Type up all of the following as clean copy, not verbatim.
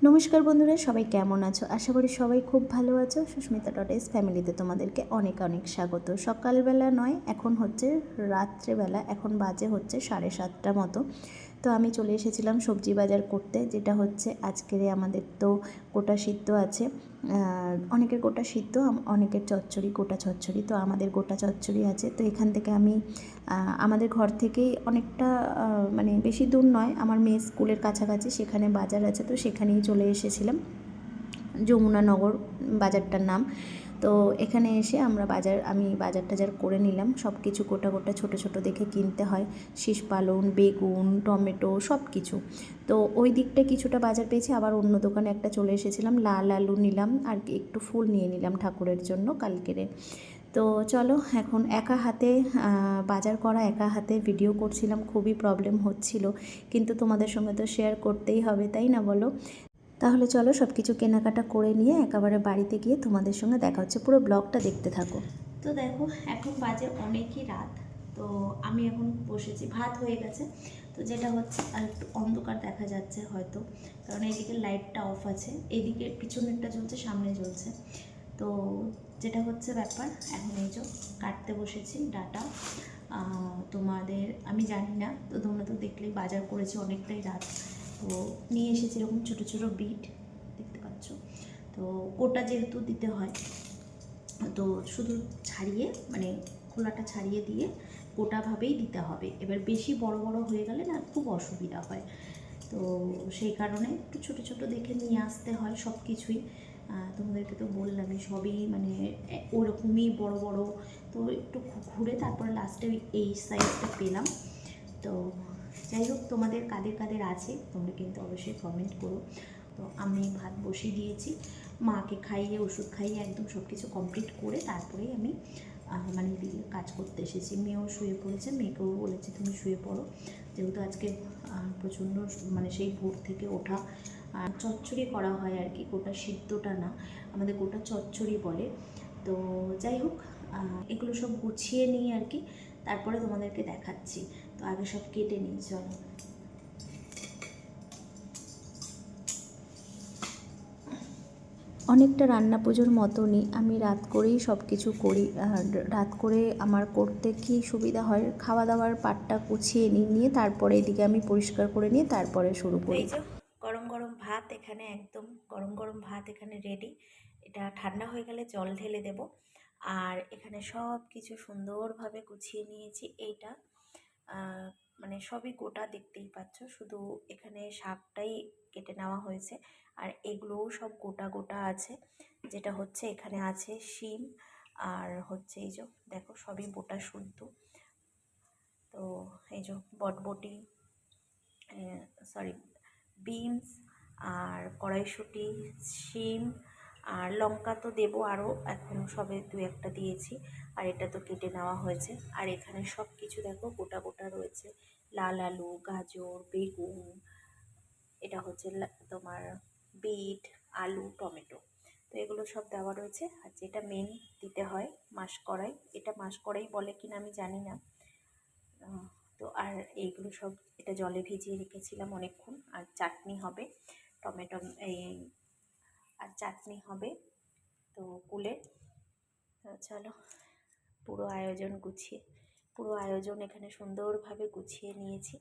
নমস্কার বন্ধুরা, সবাই কেমন আছো? আশা করি সবাই খুব ভালো আছো। সুস্মিতা.এস ফ্যামিলিতে তোমাদেরকে অনেক অনেক স্বাগত। সকালবেলা নয়, এখন হচ্ছে রাত্রেবেলা, এখন বাজে হচ্ছে 7:30 মতো। তো আমি চলে এসেছিলাম সবজি বাজার করতে, যেটা হচ্ছে আজকের আমাদের তো গোটা সিদ্ধ আছে, অনেকের গোটা সিদ্ধ, অনেকের চচ্চড়ি, গোটা চচ্চড়ি। তো আমাদের গোটা চচ্চড়ি আছে। তো এখান থেকে আমি আমাদের ঘর থেকেই অনেকটা মানে বেশি দূর নয়, আমার মেয়ে স্কুলের কাছাকাছি সেখানে বাজার আছে, তো সেখানেই চলে এসেছিলাম। যমুনানগর বাজারটার নাম। তো এখানে এসে আমি বাজার টাজার করে নিলাম। সব কিছু গোটা গোটা ছোটো ছোটো দেখে কিনতে হয়, শীষ পালং, বেগুন, টমেটো, সব কিছু। তো ওই দিকটায় কিছুটা বাজার পেয়েছি। আবার অন্য দোকানে একটা চলে এসেছিলাম, লাল আলু নিলাম আর একটু ফুল নিয়ে নিলাম ঠাকুরের জন্য কালকেরে। তো চলো, এখন একা হাতে বাজার করা, একা হাতে ভিডিও করছিলাম, খুবই প্রবলেম হচ্ছিল, কিন্তু তোমাদের সঙ্গে তো শেয়ার করতেই হবে, তাই না বলো? তাহলে চলো সব কিছু কেনাকাটা করে নিয়ে একেবারে বাড়িতে গিয়ে তোমাদের সঙ্গে দেখা হচ্ছে। পুরো ব্লগটা দেখতে থাকো। তো দেখো, এখন বাজে অনেকই রাত। তো আমি এখন বসেছি, ভাত হয়ে গেছে। তো যেটা হচ্ছে, আর একটু অন্ধকার দেখা যাচ্ছে হয়তো, কারণ এইদিকে লাইটটা অফ আছে, এইদিকে পিছনেরটা জ্বলছে, সামনে জ্বলছে। তো যেটা হচ্ছে ব্যাপার, এখন এই যে কাটতে বসেছি ডাটা। তোমাদের আমি জানি না, তো তোমরা তো দেখলেই বাজার করেছি, অনেকটাই রাত। তো নিয়ে এসেছি এরকম ছোটো ছোটো বিট, দেখতে পাচ্ছ। তো গোটা যেহেতু দিতে হয়, তো শুধু ছাড়িয়ে, মানে খোলাটা ছাড়িয়ে দিয়ে গোটাভাবেই দিতে হবে। এবার বেশি বড় বড় হয়ে গেলে না খুব অসুবিধা হয়, তো সেই কারণে একটু ছোটো ছোটো দেখে নিয়ে আসতে হয় সব কিছুই। তোমাদেরকে তো বললামই, সবই মানে ওরকমই বড় বড়। তো একটু ঘুরে তারপরে লাস্টে এই সাইজটা পেলাম। তো যাই হোক, তোমাদের কাদের কাদের আছে তোমরা কিন্তু অবশ্যই কমেন্ট করো। তো আমি ভাত বসিয়ে দিয়েছি, মাকে খাইয়ে ওষুধ খাইয়ে একদম সব কিছু কমপ্লিট করে তারপরেই আমি মানে এদিকে কাজ করতে এসেছি। মেয়েও শুয়ে পড়েছে, মেয়েকেও বলেছি তুমি শুয়ে পড়ো, যেহেতু আজকে প্রচণ্ড মানে সেই ভোর থেকে ওঠা। চচ্চড়ি করা হয় আর কি, গোটা সিদ্ধটা না, আমাদের গোটা চচ্চড়ি বলে। তো যাই হোক, এগুলো সব গুছিয়ে নিয়ে আর কি তারপরে তোমাদেরকে দেখাচ্ছি। তো আগে সব কেটে নিই, চলো। অনেকটা রান্না পুজোর মতনই আমি রাত করেই সব কিছু করি। রাত করে আমার করতে কি সুবিধা হয়, খাওয়া দাওয়ার পাটটা গুছিয়ে নিয়ে তারপরে এদিকে আমি পরিষ্কার করে নিয়ে তারপরে শুরু করি। এই যে গরম গরম ভাত এখানে, একদম গরম গরম ভাত এখানে রেডি। এটা ঠান্ডা হয়ে গেলে জল ঢেলে দেব। আর এখানে সব কিছু সুন্দরভাবে গুছিয়ে নিয়েছি। এইটা মানে সবই গোটা, দেখতেই পাচ্ছ, শুধু এখানে শাকটাই কেটে নেওয়া হয়েছে। আর এগুলোও সব গোটা গোটা আছে। যেটা হচ্ছে এখানে আছে শিম, আর হচ্ছে এই যে দেখো সবই গোটা শুদ্ধ। তো এই যে বটবটি, সরি, বিনস, আর কড়াইশুঁটি, শিম, আর লঙ্কা তো দেবো আরও, এখন সবে দু একটা দিয়েছি। আর এটা তো কেটে নেওয়া হয়েছে। আর এখানে সব কিছু দেখো গোটা গোটা রয়েছে, লাল আলু, গাজর, বেগুন, এটা হচ্ছে তোমার বিট, আলু, টমেটো। তো এগুলো সব দেওয়া রয়েছে। আর যেটা মেন দিতে হয়, মাসকড়াই, এটা মাসকড়াই বলে কিনা আমি জানি না। তো আর এইগুলো সব, এটা জলে ভিজিয়ে রেখেছিলাম অনেকক্ষণ। আর চাটনি হবে, টমেটো এই, আর চাটনি হবে তো কুলের। তো চলো, পুরো আয়োজন এখানে সুন্দরভাবে গুছিয়ে নিয়েছি।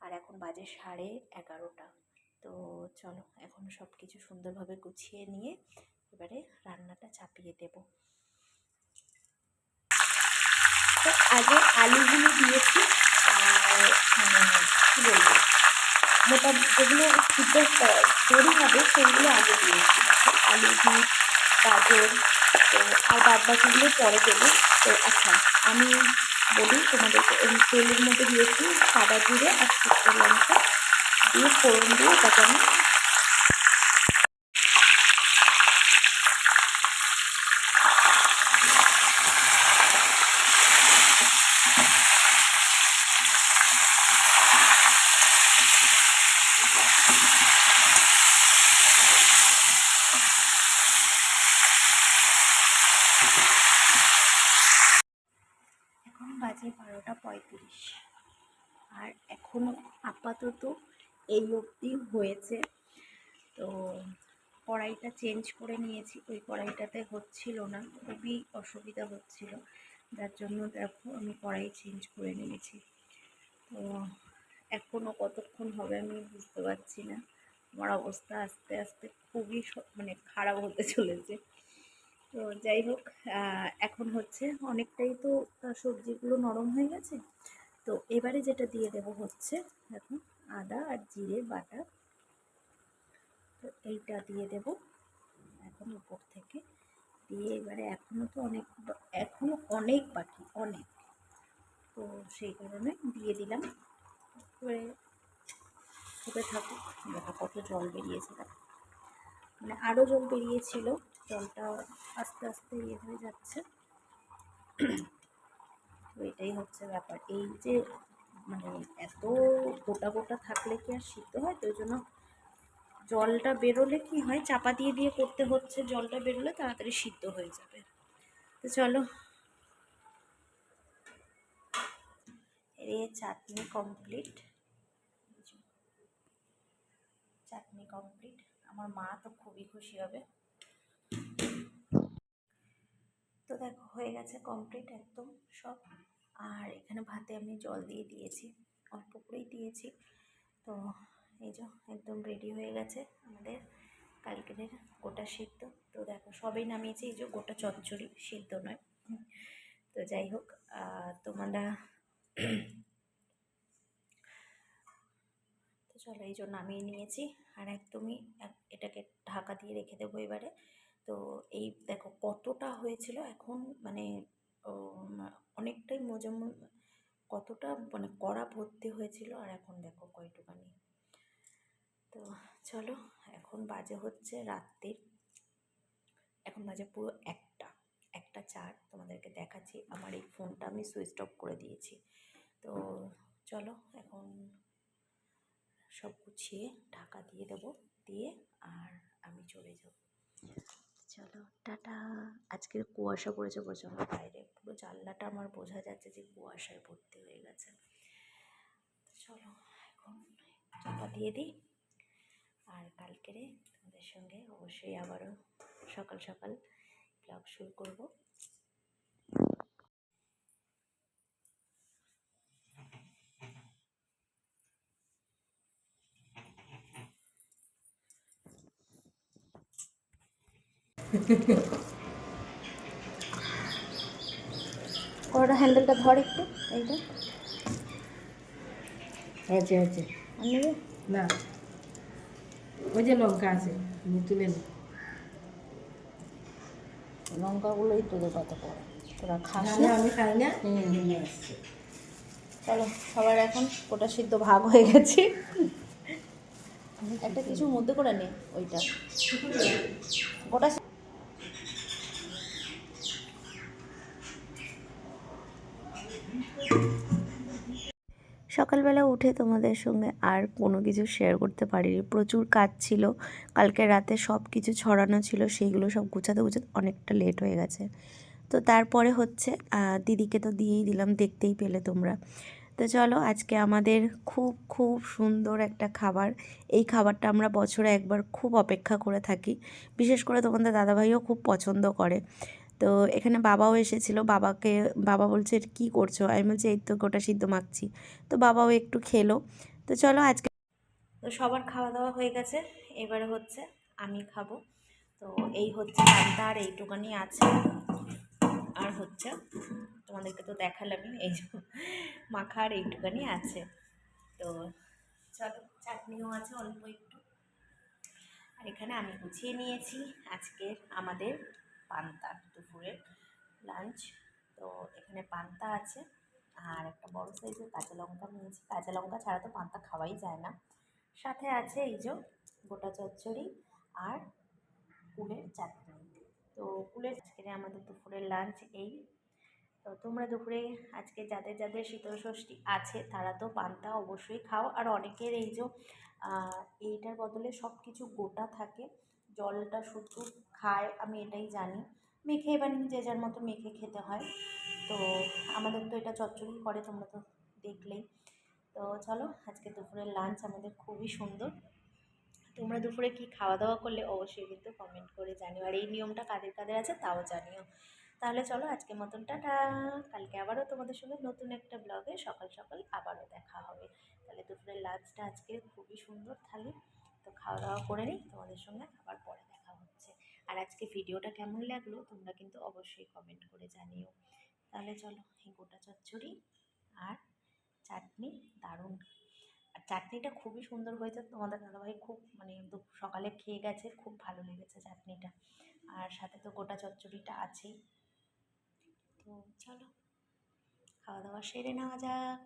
আর এখন বাজে 11:30। তো চলো, এখন সব কিছু সুন্দরভাবে গুছিয়ে নিয়ে এবারে রান্নাটা চাপিয়ে দেব। তো আগে আলুগুলো দিয়েছি, আর মানে কী বলবো, মোটা যেগুলো সিদ্ধ তৈরি হবে সেগুলো আগে দিয়েছি। দেখো আলু, বিট, গাজর, তো আর বাদ বাকিগুলো পরে দেবো। তো আচ্ছা, আমি বলি তোমাদেরকে, তেলের মধ্যে দিয়েছি সাদা জিরে আর শুকনো লঙ্কা দিয়ে ফোড়ন দিয়ে ওটাকে আমি এখন বাজে 12:35। আর এখনও আপাতত এই অবধি হয়েছে। তো কড়াইটা চেঞ্জ করে নিয়েছি, ওই কড়াইটাতে হচ্ছিল না, খুবই অসুবিধা হচ্ছিল, যার জন্য দেখো আমি কড়াই চেঞ্জ করে নিয়েছি। তো এখনও কতক্ষণ হবে আমি বুঝতে পারছি না, আমার অবস্থা আস্তে আস্তে খুবই মানে খারাপ হতে চলেছে। তো যাই হোক, এখন হচ্ছে অনেকটাই তো সবজিগুলো নরম হয়ে গেছে। তো এবারে যেটা দিয়ে দেব হচ্ছে দেখো আদা আর জিরে বাটা। তো এইটা দিয়ে দেব এখন উপর থেকে, দিয়ে এবারে এখনও অনেক বাকি অনেক, তো সেই কারণে দিয়ে দিলাম। এবারে হতে থাকুক। দেখো কত জল বেরিয়েছে, দেখো মানে আরও জল বেরিয়েছিল, জলটা আস্তে আস্তে ইয়ে হয়ে যাচ্ছে। তো এটাই হচ্ছে ব্যাপার, এই যে মানে এত গোটা গোটা থাকলে কি আর সিদ্ধ হয়, তো ওই জন্য জলটা বেরোলে কি হয়, চাপা দিয়ে দিয়ে করতে হচ্ছে, জলটা বেরোলে তাড়াতাড়ি সিদ্ধ হয়ে যাবে। তো চলো, এই চাটনি কমপ্লিট, চাটনি কমপ্লিট। আমার মা তো খুবই খুশি হবে। তো দেখো হয়ে গেছে কমপ্লিট একদম সব। আর এখানে ভাতে আমি জল দিয়ে দিয়েছি, অল্প করেই দিয়েছি। তো এই যে একদম রেডি হয়ে গেছে আমাদের কালকের গোটা সিদ্ধ। তো দেখো সবেই নামিয়েছি, এই যে গোটা চচ্চড়ি, সিদ্ধ নয়। তো যাই হোক, তোমরা তো চলো, এই জন্য নামিয়ে নিয়েছি। আর একদমই এটাকে ঢাকা দিয়ে রেখে দেবো এবারে। তো এই দেখো কতটা হয়েছিল, এখন মানে অনেকটাই কতটা মানে কড়া ভর্তি হয়েছিল, আর এখন দেখো কয়টুকানি। তো চলো, এখন বাজে হচ্ছে রাত্রির, এখন বাজে পুরো 1:04। তোমাদেরকে দেখাচ্ছি, আমার এই ফোনটা আমি সুইচ অফ করে দিয়েছি। তো চলো এখন সব গুছিয়ে ঢাকা দিয়ে দেবো, দিয়ে আর আমি চলে যাব। চলো টাটা। আজকের কুয়াশা পড়েছে প্রচণ্ড, বাইরে পুরো জানলাটা আমার বোঝা যাচ্ছে যে কুয়াশায় ভর্তি হয়ে গেছে। চলো এখন চাপা দিয়ে দিই, আর কালকেরে তোমাদের সঙ্গে অবশ্যই আবারও সকাল সকাল ব্লগ শুরু করব। কড়া হ্যান্ডেলটা ধর একটু, এইটা আছে আছে নেবে না, ওই যে লঙ্কা আছে, তুলে নে। লঙ্কাগুলোই তোদের কত পড়ে, তোরা খাস না না। না, আমি খাই না। নিয়ে আসছে। চলো সবার এখন গোটা সিদ্ধ ভাগ হয়ে গেছে, একটা কিছুর মধ্যে করে নে ওইটা গোটা। সকালবেলা উঠে তোমাদের সঙ্গে আর কোনো কিছু শেয়ার করতে পারিনি, প্রচুর কাজ ছিল, কালকে রাতে সব কিছু ছড়ানো ছিল, সেইগুলো সব গুছাতে গুছাতে অনেকটা লেট হয়ে গেছে। তো তারপরে হচ্ছে দিদিকে তো দিয়েই দিলাম, দেখতেই পেলে তোমরা। তো চলো, আজকে আমাদের খুব খুব সুন্দর একটা খাবার, এই খাবারটা আমরা বছরে একবার খুব অপেক্ষা করে থাকি, বিশেষ করে তোমাদের দাদাভাইও খুব পছন্দ করে। তো এখানে বাবাও এসেছিলো, বাবা বলছে কি করছো, আমি বলছি এই তো গোটা সিদ্ধ মাখছি। তো বাবাও একটু খেলো। তো চলো আজকে তো সবার খাওয়া দাওয়া হয়ে গেছে, এবারে হচ্ছে আমি খাবো। তো এই হচ্ছে পান্তা, আর এইটুকানি আছে, আর হচ্ছে তোমাদেরকে তো দেখালামই, এই যে মাখা আর এইটুকানি আছে। তো চলো, চাটনিও আছে অল্প একটু। আর এখানে আমি গুছিয়ে নিয়েছি আজকের আমাদের পান্তা, দুপুরের লাঞ্চ। তো এখানে পান্তা আছে, আর একটা বড় সাইজের কাঁচা লঙ্কা নিয়েছি, কাঁচা লঙ্কা ছাড়া তো পান্তা খাওয়াই যায় না। সাথে আছে এই যে গোটা চচ্চড়ি আর কুলের চাটনি। তো কুলের আজকের আমাদের দুপুরের লাঞ্চ এই। তো তোমরা দুপুরে আজকে যাদের যাদের শীতলষষ্ঠী আছে তারা তো পান্তা অবশ্যই খাও, আর অনেকের এই যে এইটার বদলে সব কিছু গোটা থাকে, জলটা শুধু খায়, আমি এটাই জানি, মেখে এবার যে যার মতো মেখে খেতে হয়। তো আমাদের তো এটা চচ্চড়ি করে, তোমরা তো দেখলেই। তো চলো, আজকে দুপুরের লাঞ্চ আমাদের খুবই সুন্দর। তো তোমরা দুপুরে কি খাওয়া দাওয়া করলে অবশ্যই কিন্তু কমেন্ট করে জানিও, আর এই নিয়মটা কাদের কাদের আছে তাও জানিও। তাহলে চলো আজকের মতন টাটা, কালকে আবারও তোমাদের সঙ্গে নতুন একটা ব্লগে সকাল সকাল আবারও দেখা হবে। তাহলে দুপুরের লাঞ্চটা আজকে খুবই সুন্দর থালি, তো খাওয়া দাওয়া করে নিই, তোমাদের সঙ্গে আবার পরে দেখা হচ্ছে। আর আজকে ভিডিওটা কেমন লাগলো তোমরা কিন্তু অবশ্যই কমেন্ট করে জানিও। তাহলে চলো, এই গোটা চচ্চড়ি আর চাটনি দারুণ, আর চাটনিটা খুবই সুন্দর হয়েছে, তোমাদের দাদাভাই খুব মানে সকালে খেয়ে গেছে, খুব ভালো লেগেছে চাটনিটা, আর সাথে তো গোটা চচ্চড়িটা আছেই। তো চলো খাওয়া দাওয়া সেরে নেওয়া যাক।